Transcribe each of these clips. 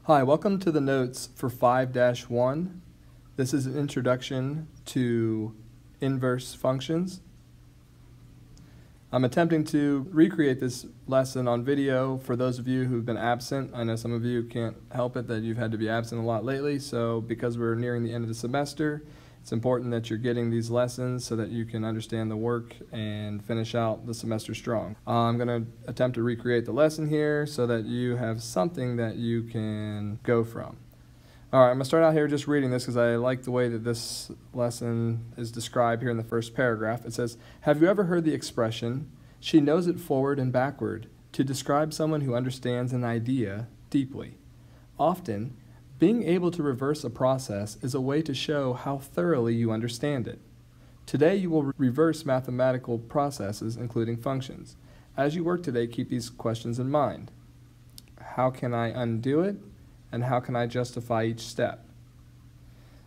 Hi, welcome to the notes for 5-1. This is an introduction to inverse functions. I'm attempting to recreate this lesson on video for those of you who've been absent. I know some of you can't help it that you've had to be absent a lot lately, so because we're nearing the end of the semester, it's important that you're getting these lessons so that you can understand the work and finish out the semester strong. I'm going to attempt to recreate the lesson here so that you have something that you can go from. All right, I'm going to start out here just reading this because I like the way that this lesson is described here in the first paragraph. It says, "Have you ever heard the expression, 'She knows it forward and backward,' to describe someone who understands an idea deeply? Often, being able to reverse a process is a way to show how thoroughly you understand it. Today you will reverse mathematical processes, including functions. As you work today, keep these questions in mind. How can I undo it? And how can I justify each step?"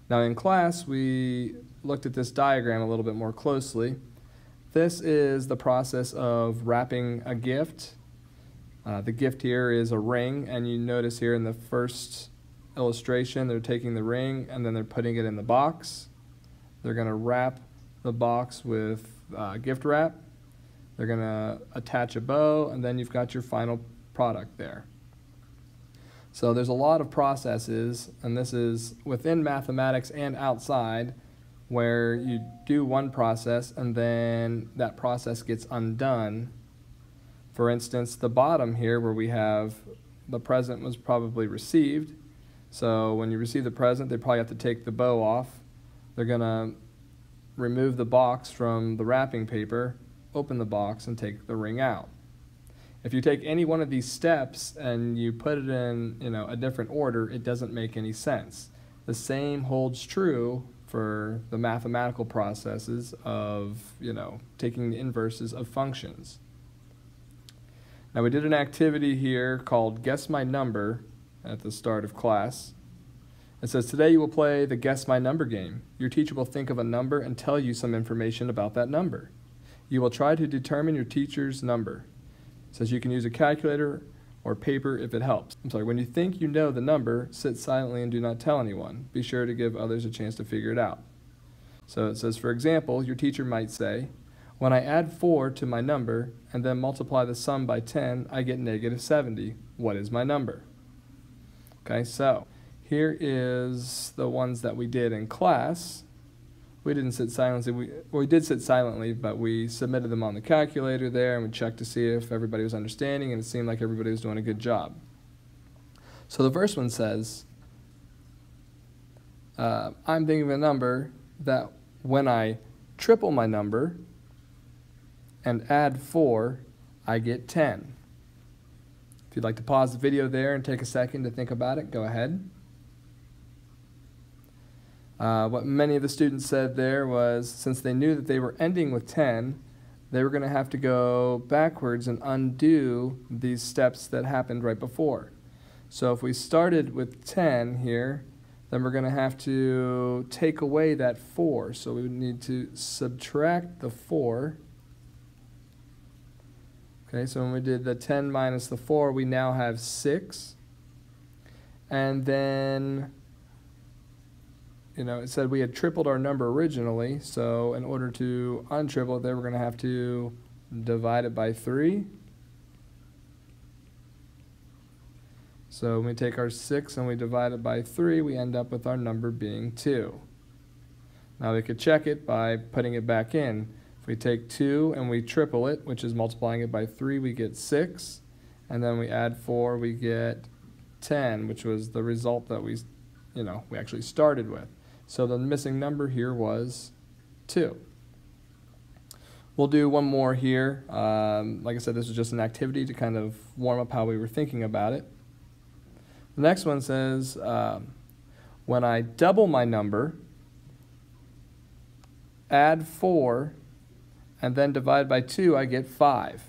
Now in class, we looked at this diagram a little bit more closely. This is the process of wrapping a gift. The gift here is a ring, and you notice here in the first illustration, they're taking the ring and then they're putting it in the box. They're going to wrap the box with gift wrap. They're going to attach a bow, and then you've got your final product there. So there's a lot of processes, and this is within mathematics and outside, where you do one process and then that process gets undone. For instance, the bottom here where we have the present was probably received. So when you receive the present, they probably have to take the bow off. They're going to remove the box from the wrapping paper, open the box, and take the ring out. If you take any one of these steps and you put it in, a different order, it doesn't make any sense. The same holds true for the mathematical processes of, taking the inverses of functions. Now we did an activity here called Guess My Number at the start of class. It says, today you will play the Guess My Number game. Your teacher will think of a number and tell you some information about that number. You will try to determine your teacher's number. It says you can use a calculator or paper if it helps. When you think you know the number, sit silently and do not tell anyone. Be sure to give others a chance to figure it out. So it says, for example, your teacher might say, when I add 4 to my number and then multiply the sum by 10, I get negative 70. What is my number? Okay, so here is the ones that we did in class. We didn't sit silently. We did sit silently, but we submitted them on the calculator there, and we checked to see if everybody was understanding, and it seemed like everybody was doing a good job. So the first one says, I'm thinking of a number that when I triple my number and add 4, I get 10. If you'd like to pause the video there and take a second to think about it, go ahead. What many of the students said there was, since they knew that they were ending with 10, they were going to have to go backwards and undo these steps that happened right before. So if we started with 10 here, then we're going to have to take away that 4. So we would need to subtract the 4. Okay, so when we did the 10 minus the 4, we now have 6. And then, it said we had tripled our number originally, so in order to untriple it, they were going to have to divide it by 3. So when we take our 6 and we divide it by 3, we end up with our number being 2. Now we could check it by putting it back in. If we take 2 and we triple it, which is multiplying it by 3, we get 6. And then we add 4, we get 10, which was the result that we actually started with. So the missing number here was 2. We'll do one more here. Like I said, this was just an activity to kind of warm up how we were thinking about it. The next one says, when I double my number, add 4, and then divide by 2, I get 5.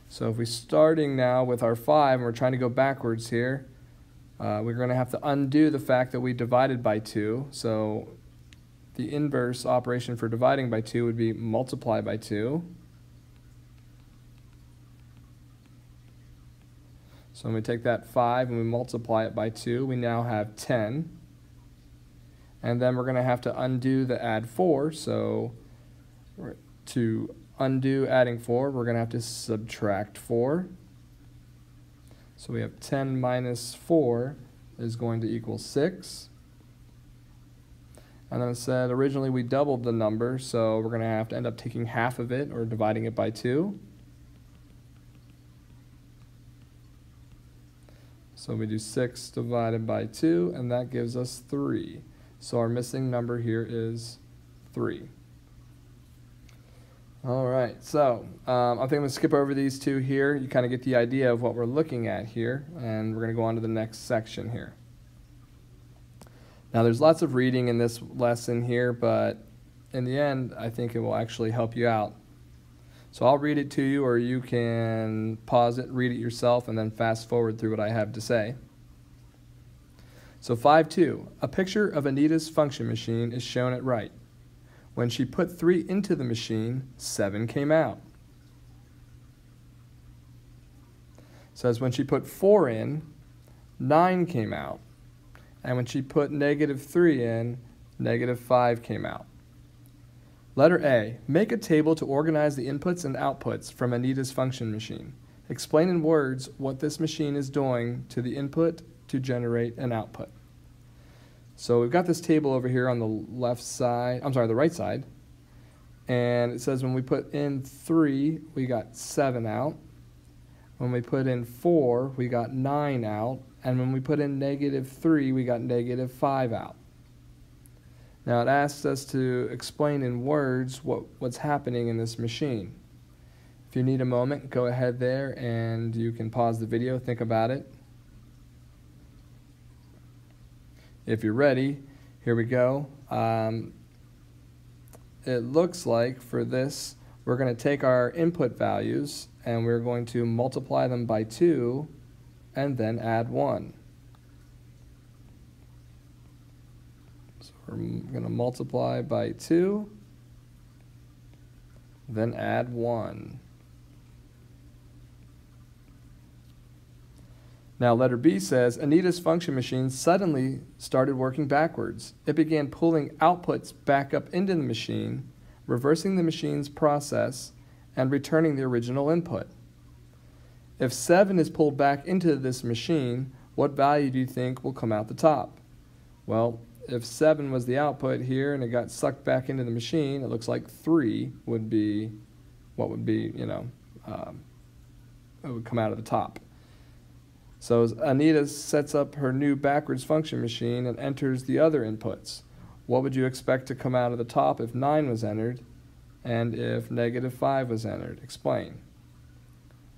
So if we're starting now with our 5, and we're trying to go backwards here, we're going to have to undo the fact that we divided by 2. So the inverse operation for dividing by 2 would be multiply by 2. So when we take that 5 and we multiply it by 2, we now have 10. And then we're going to have to undo the add 4. So to undo adding 4, we're going to have to subtract 4. So we have 10 minus 4 is going to equal 6. And then it said originally we doubled the number, so we're going to have to end up taking half of it or dividing it by 2. So we do 6 divided by 2, and that gives us 3. So our missing number here is 3. All right, so I think I'm going to skip over these two here. You kind of get the idea of what we're looking at here, and we're going to go on to the next section here. Now there's lots of reading in this lesson here, but in the end, I think it will actually help you out. So I'll read it to you, or you can pause it, read it yourself, and then fast forward through what I have to say. So 5.2, a picture of Anita's function machine is shown at right. When she put 3 into the machine, 7 came out. Says when she put 4 in, 9 came out. And when she put -3 in, -5 came out. Letter A, make a table to organize the inputs and outputs from Anita's function machine. Explain in words what this machine is doing to the input to generate an output. So we've got this table over here on the left side, the right side. And it says when we put in 3, we got 7 out. When we put in 4, we got 9 out. And when we put in -3, we got -5 out. Now it asks us to explain in words what's happening in this machine. If you need a moment, go ahead there and you can pause the video, think about it. If you're ready, here we go. It looks like for this, we're going to take our input values and we're going to multiply them by 2 and then add 1. So we're going to multiply by 2, then add 1. Now letter B says, Anita's function machine suddenly started working backwards. It began pulling outputs back up into the machine, reversing the machine's process, and returning the original input. If 7 is pulled back into this machine, what value do you think will come out the top? Well, if 7 was the output here and it got sucked back into the machine, it looks like 3 would be what would be, it would come out of the top. So Anita sets up her new backwards function machine and enters the other inputs. What would you expect to come out of the top if 9 was entered and if -5 was entered? Explain.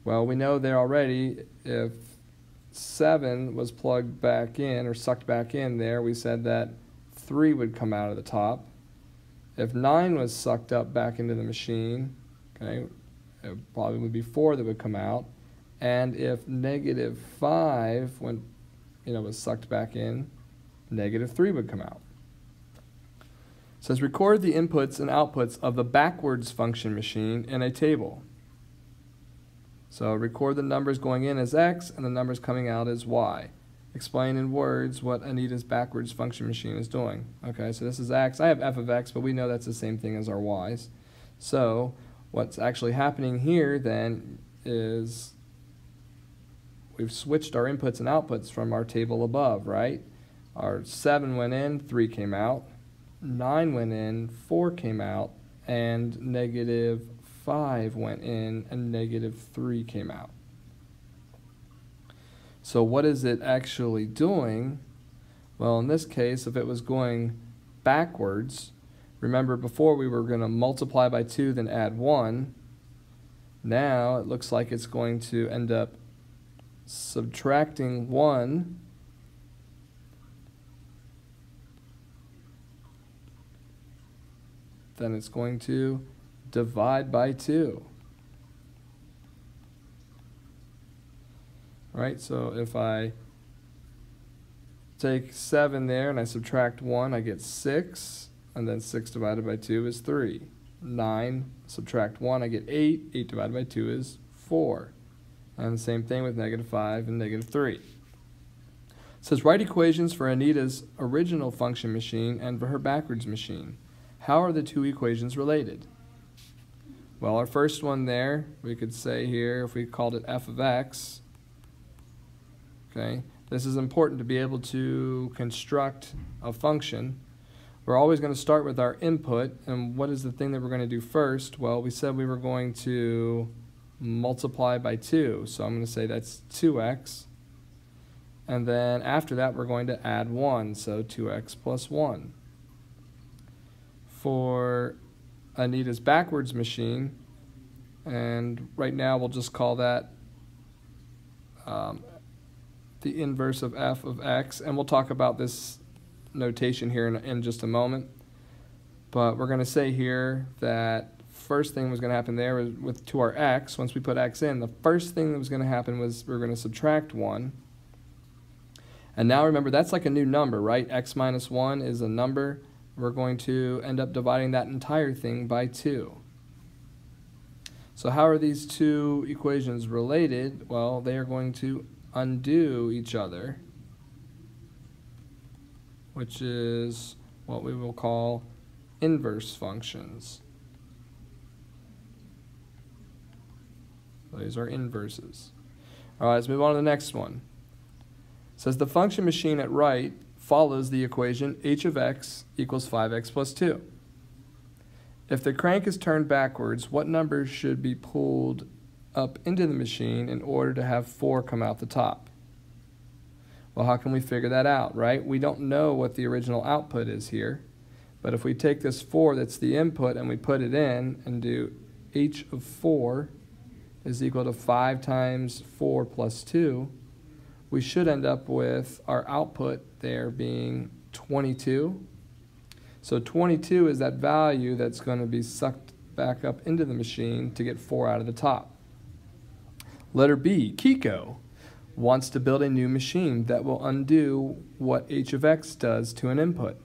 Well, we know there already if 7 was plugged back in or sucked back in there, we said that 3 would come out of the top. If 9 was sucked up back into the machine, okay, it probably would be 4 that would come out. And if -5 was sucked back in, -3 would come out. It says record the inputs and outputs of the backwards function machine in a table. So record the numbers going in as X and the numbers coming out as Y. Explain in words what Anita's backwards function machine is doing. Okay, so this is X. I have f of X, but we know that's the same thing as our Y's. So what's actually happening here then is we've switched our inputs and outputs from our table above, right? Our 7 went in, 3 came out. 9 went in, 4 came out. And -5 went in, and -3 came out. So what is it actually doing? Well, in this case, if it was going backwards, remember before we were going to multiply by 2, then add 1. Now it looks like it's going to end up subtracting 1, then it's going to divide by 2. Right, so if I take 7 there and I subtract 1, I get 6, and then 6 divided by 2 is 3. 9, subtract 1, I get 8. 8 divided by 2 is 4. And the same thing with -5 and -3. It says, write equations for Anita's original function machine and for her backwards machine. How are the two equations related? Well, our first one there, we could say here, if we called it f of x, okay, this is important to be able to construct a function. We're always going to start with our input, and what is the thing that we're going to do first? Well, we said we were going to multiply by 2, so I'm going to say that's 2x, and then after that we're going to add 1, so 2x plus 1. For Anita's backwards machine, and right now we'll just call that the inverse of f of x, and we'll talk about this notation here in just a moment. But we're going to say here that first thing was going to happen there was to our x, once we put x in, the first thing that was going to happen was we're going to subtract 1. And now remember, that's like a new number, right? X minus 1 is a number. We're going to end up dividing that entire thing by 2. So how are these two equations related? Well, they are going to undo each other, which is what we will call inverse functions. These are inverses. All right, let's move on to the next one. It says the function machine at right follows the equation h of x equals 5x plus 2. If the crank is turned backwards, what numbers should be pulled up into the machine in order to have 4 come out the top? Well, how can we figure that out, right? We don't know what the original output is here, but if we take this 4 that's the input and we put it in and do h of 4 is equal to 5 times 4 plus 2, we should end up with our output there being 22. So 22 is that value that's going to be sucked back up into the machine to get 4 out of the top. Letter B, Kiko wants to build a new machine that will undo what h of x does to an input. It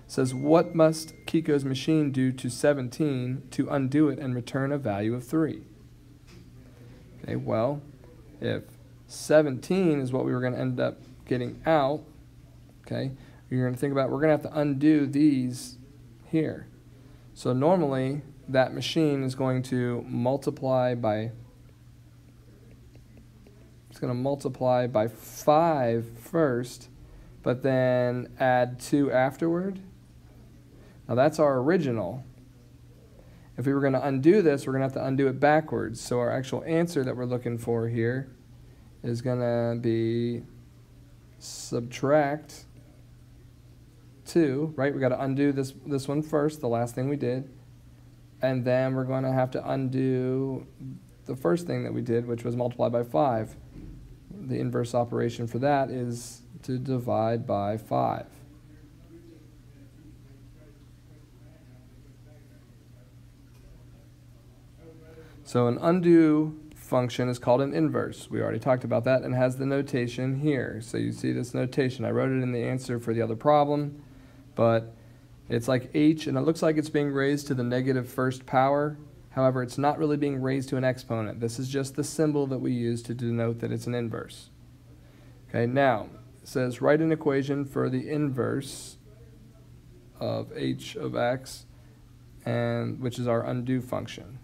says, what must Kiko's machine do to 17 to undo it and return a value of 3? Okay, well, if 17 is what we were going to end up getting out, okay, you're going to think about, we're going to have to undo these here. So normally that machine is going to multiply by, it's going to multiply by 5 first, but then add 2 afterward. Now that's our original. If we were going to undo this, we're going to have to undo it backwards. So our actual answer that we're looking for here is going to be subtract 2, right? We got to undo this one first, the last thing we did, and then we're going to have to undo the first thing that we did, which was multiply by 5. The inverse operation for that is to divide by 5. So an undo function is called an inverse. We already talked about that and has the notation here. So you see this notation. I wrote it in the answer for the other problem, but it's like h, and it looks like it's being raised to the negative first power. However, it's not really being raised to an exponent. This is just the symbol that we use to denote that it's an inverse. Okay, now it says write an equation for the inverse of h of x, and which is our undo function.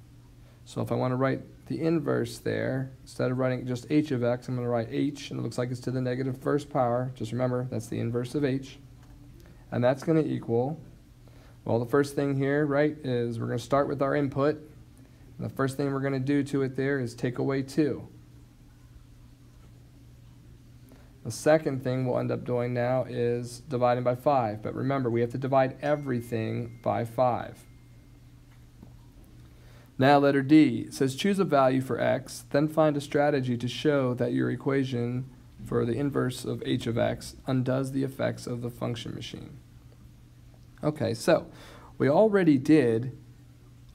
So if I want to write the inverse there, instead of writing just h of x, I'm going to write h, and it looks like it's to the negative first power. Just remember, that's the inverse of h. And that's going to equal, well, the first thing here, right, is we're going to start with our input. And the first thing we're going to do to it there is take away 2. The second thing we'll end up doing now is dividing by 5. But remember, we have to divide everything by 5. Now letter D, it says choose a value for x, then find a strategy to show that your equation for the inverse of h of x undoes the effects of the function machine. Okay, so we already did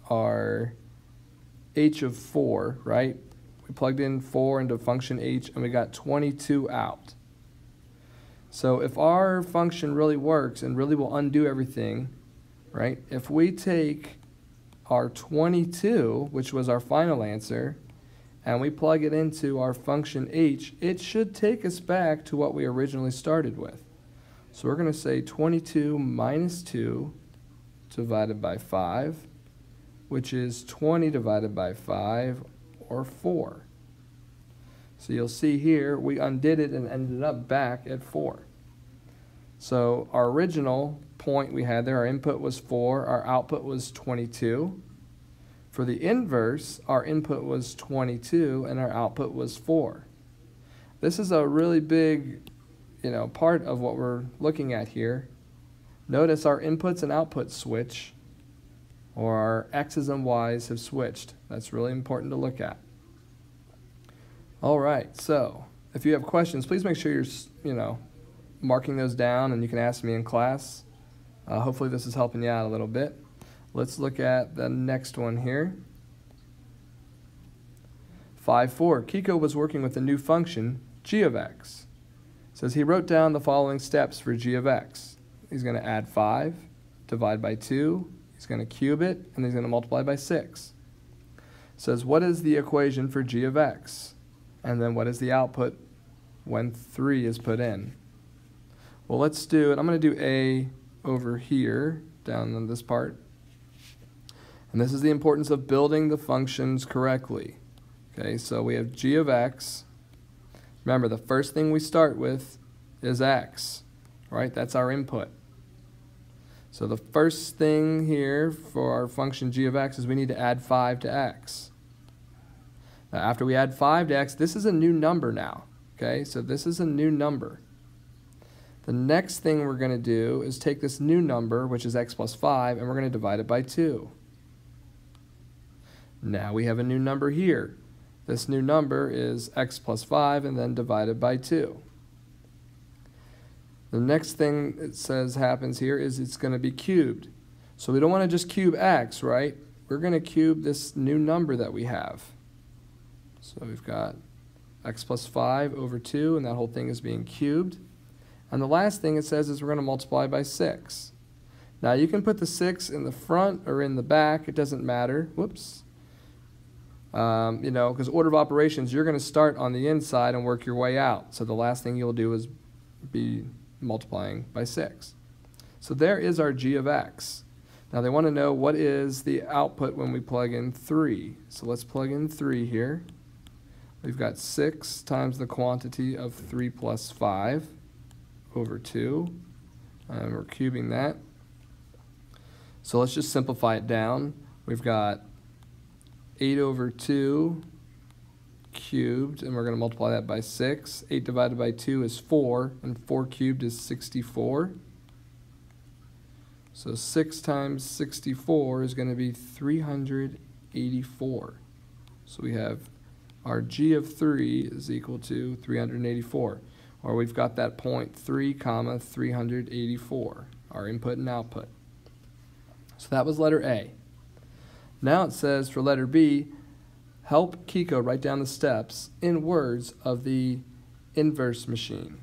our h of 4, right? We plugged in 4 into function h and we got 22 out. So if our function really works and really will undo everything, right? If we take our 22, which was our final answer, and we plug it into our function h, it should take us back to what we originally started with. So we're going to say 22 minus 2 divided by 5, which is 20 divided by 5, or 4. So you'll see here we undid it and ended up back at 4. So our original point we had there, our input was 4, our output was 22. For the inverse, our input was 22 and our output was 4. This is a really big, part of what we're looking at here. Notice our inputs and outputs switch, or our x's and y's have switched. That's really important to look at. All right, so if you have questions, please make sure you're, marking those down, and you can ask me in class. Hopefully this is helping you out a little bit. Let's look at the next one here. 5.4. Kiko was working with a new function, g of x. It says he wrote down the following steps for g of x. He's going to add 5, divide by 2, he's going to cube it, and he's going to multiply by 6. It says, what is the equation for g of x? And then what is the output when 3 is put in? Well, let's do it. I'm going to do a over here, down in this part. And this is the importance of building the functions correctly. Okay, so we have g of x. Remember, the first thing we start with is x, right? That's our input. So the first thing here for our function g of x is we need to add 5 to x. Now, after we add 5 to x, this is a new number now. Okay, so this is a new number. The next thing we're going to do is take this new number, which is x plus 5, and we're going to divide it by 2. Now we have a new number here. This new number is x plus 5 and then divided by 2. The next thing it says happens here is it's going to be cubed. So we don't want to just cube x, right? We're going to cube this new number that we have. So we've got x plus 5 over 2, and that whole thing is being cubed. And the last thing it says is we're going to multiply by 6. Now you can put the 6 in the front or in the back. It doesn't matter. Whoops. Because order of operations, you're going to start on the inside and work your way out. So the last thing you'll do is be multiplying by 6. So there is our g of x. Now they want to know what is the output when we plug in 3. So let's plug in 3 here. We've got 6 times the quantity of 3 plus 5 over 2. And we're cubing that. So let's just simplify it down. We've got 8 over 2 cubed, and we're going to multiply that by 6. 8 divided by 2 is 4, and 4 cubed is 64. So 6 times 64 is going to be 384. So we have our g of 3 is equal to 384. Or we've got that point 3 comma 384, our input and output. So that was letter A. Now it says for letter B, help Kiko write down the steps in words of the inverse machine.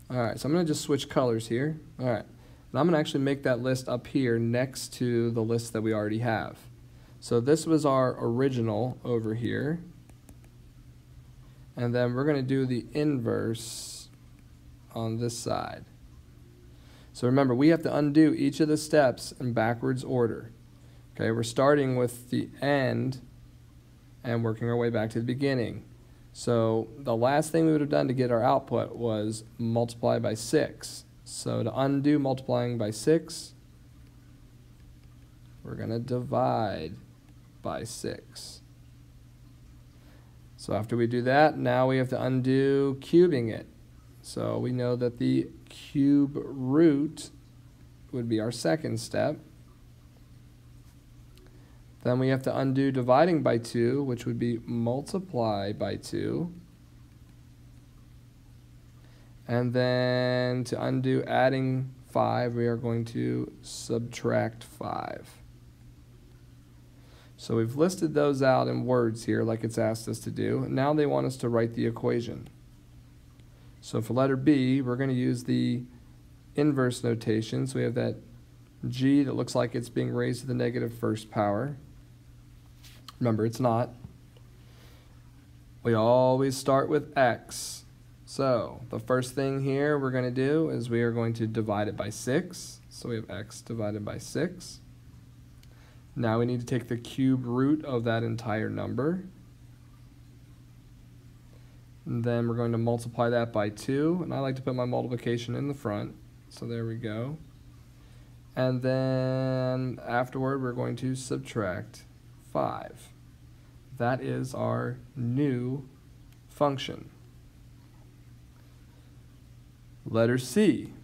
All right, so I'm going to just switch colors here. All right, and I'm going to actually make that list up here next to the list that we already have. So this was our original over here. And then we're going to do the inverse on this side. So remember, we have to undo each of the steps in backwards order. Okay, we're starting with the end and working our way back to the beginning. So the last thing we would have done to get our output was multiply by 6. So to undo multiplying by 6, we're going to divide by 6. So after we do that, now we have to undo cubing it. So we know that the cube root would be our second step. Then we have to undo dividing by 2, which would be multiply by 2. And then to undo adding 5, we are going to subtract 5. So we've listed those out in words here like it's asked us to do. Now they want us to write the equation. So for letter B, we're going to use the inverse notation. So we have that g that looks like it's being raised to the negative first power. Remember, it's not. we always start with x. So the first thing here we're going to do is we are going to divide it by 6. So we have x divided by 6. Now we need to take the cube root of that entire number. And then we're going to multiply that by 2. And I like to put my multiplication in the front. So there we go. And then afterward we're going to subtract 5. That is our new function. Letter C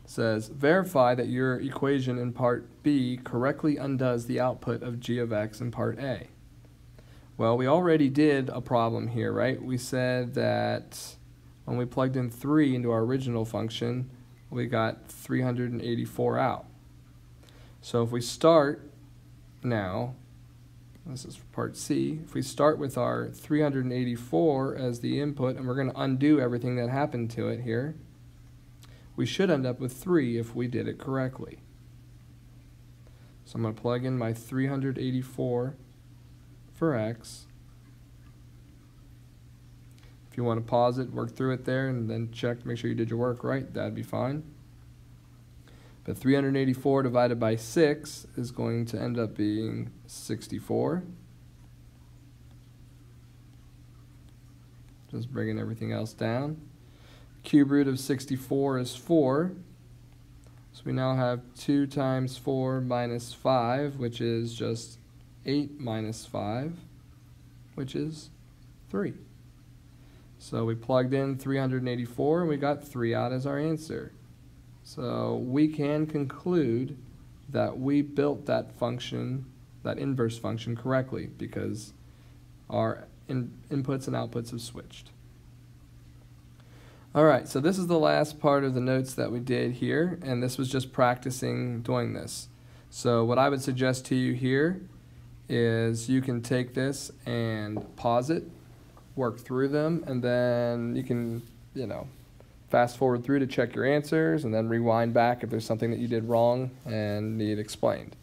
says, verify that your equation in part B correctly undoes the output of g of x in part A. Well, we already did a problem here, right? We said that when we plugged in 3 into our original function, we got 384 out. So if we start now, this is for part C, if we start with our 384 as the input, and we're going to undo everything that happened to it here, we should end up with 3 if we did it correctly. So I'm going to plug in my 384 for x. If you want to pause it, work through it there, and then check, make sure you did your work right, that'd be fine. But 384 divided by 6 is going to end up being 64. Just bringing everything else down. Cube root of 64 is 4. So we now have 2 times 4 minus 5, which is just 8 minus 5, which is 3. So we plugged in 384 and we got 3 out as our answer. So we can conclude that we built that function, that inverse function, correctly because our inputs and outputs have switched. Alright, so this is the last part of the notes that we did here, and this was just practicing doing this. So what I would suggest to you here is you can take this and pause it, work through them, and then you can, fast forward through to check your answers, and then rewind back if there's something that you did wrong and need explained.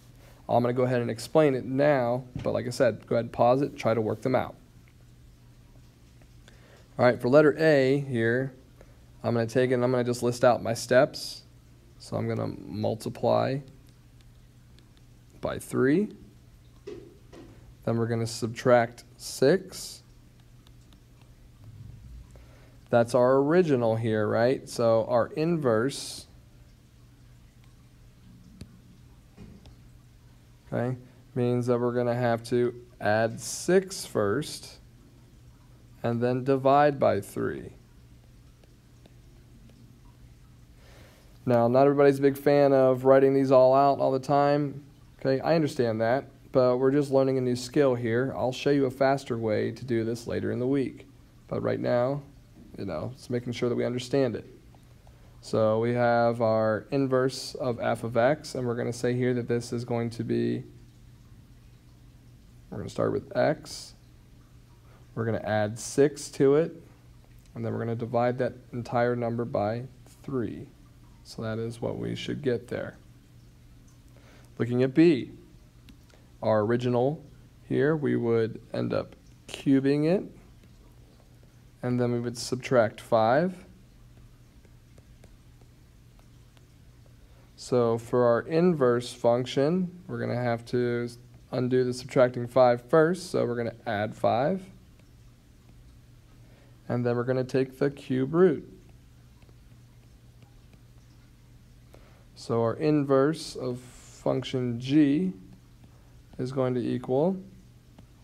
I'm going to go ahead and explain it now, but like I said, go ahead and pause it, try to work them out. Alright, for letter A here, I'm going to take it and I'm going to just list out my steps. So I'm going to multiply by 3. Then we're going to subtract 6. That's our original here, right? So our inverse, okay, means that we're going to have to add 6 first and then divide by 3. Now, not everybody's a big fan of writing these all out all the time. Okay, I understand that, but we're just learning a new skill here. I'll show you a faster way to do this later in the week. But right now, it's making sure that we understand it. So we have our inverse of f of x, and we're going to say here that this is going to be, we're going to start with x. We're going to add 6 to it, and then we're going to divide that entire number by 3. So that is what we should get there. Looking at B, our original here, we would end up cubing it, and then we would subtract 5. So for our inverse function, we're going to have to undo the subtracting 5 first, so we're going to add 5. And then we're going to take the cube root. So our inverse of function g is going to equal,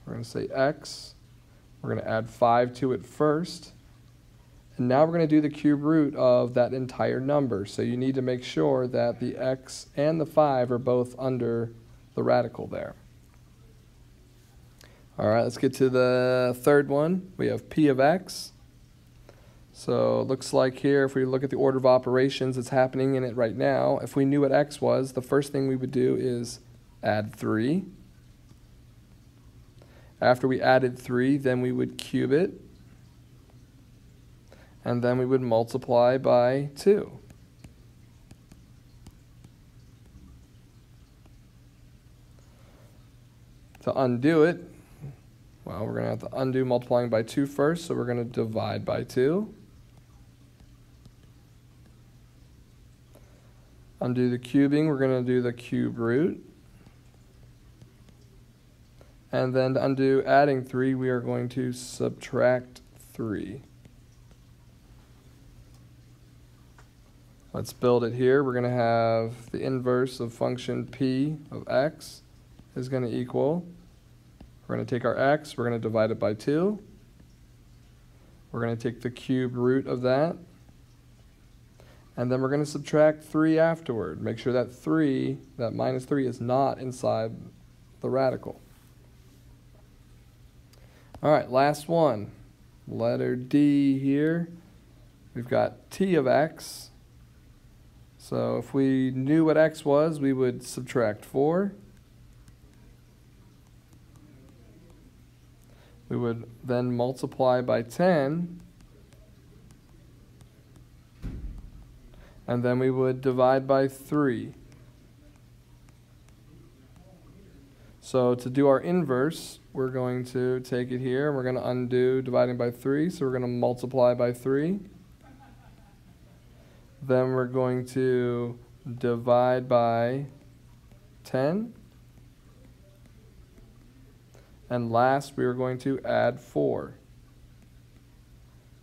we're going to say x, we're going to add 5 to it first, and now we're going to do the cube root of that entire number. So you need to make sure that the x and the 5 are both under the radical there. Alright, let's get to the third one. We have p of x. So it looks like here, if we look at the order of operations that's happening in it right now, if we knew what x was, the first thing we would do is add 3. After we added 3, then we would cube it, and then we would multiply by 2. To undo it, Well, we're going to have to undo multiplying by 2 first, so we're going to divide by 2. Undo the cubing, we're going to do the cube root. And then to undo adding 3, we are going to subtract 3. Let's build it here. We're going to have the inverse of function p of x is going to equal, we're going to take our x, we're going to divide it by 2. We're going to take the cube root of that. And then we're going to subtract 3 afterward. Make sure that 3, that minus 3, is not inside the radical. All right, last one. Letter D here. We've got t of x. So if we knew what x was, we would subtract 4. We would then multiply by 10. And then we would divide by 3. So to do our inverse, we're going to take it here, and we're going to undo dividing by 3, so we're going to multiply by 3. Then we're going to divide by 10. And last, we are going to add 4.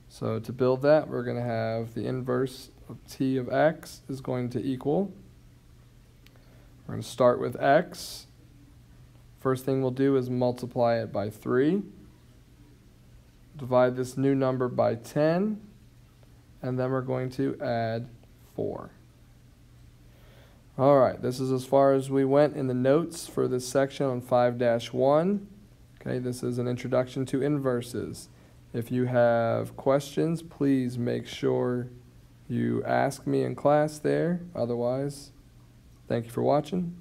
So to build that, we're going to have the inverse of t of x is going to equal, we're going to start with x. First thing we'll do is multiply it by 3. Divide this new number by 10. And then we're going to add 4. All right, this is as far as we went in the notes for this section on 5-1. Okay, this is an introduction to inverses. If you have questions, please make sure you ask me in class there. Otherwise, thank you for watching.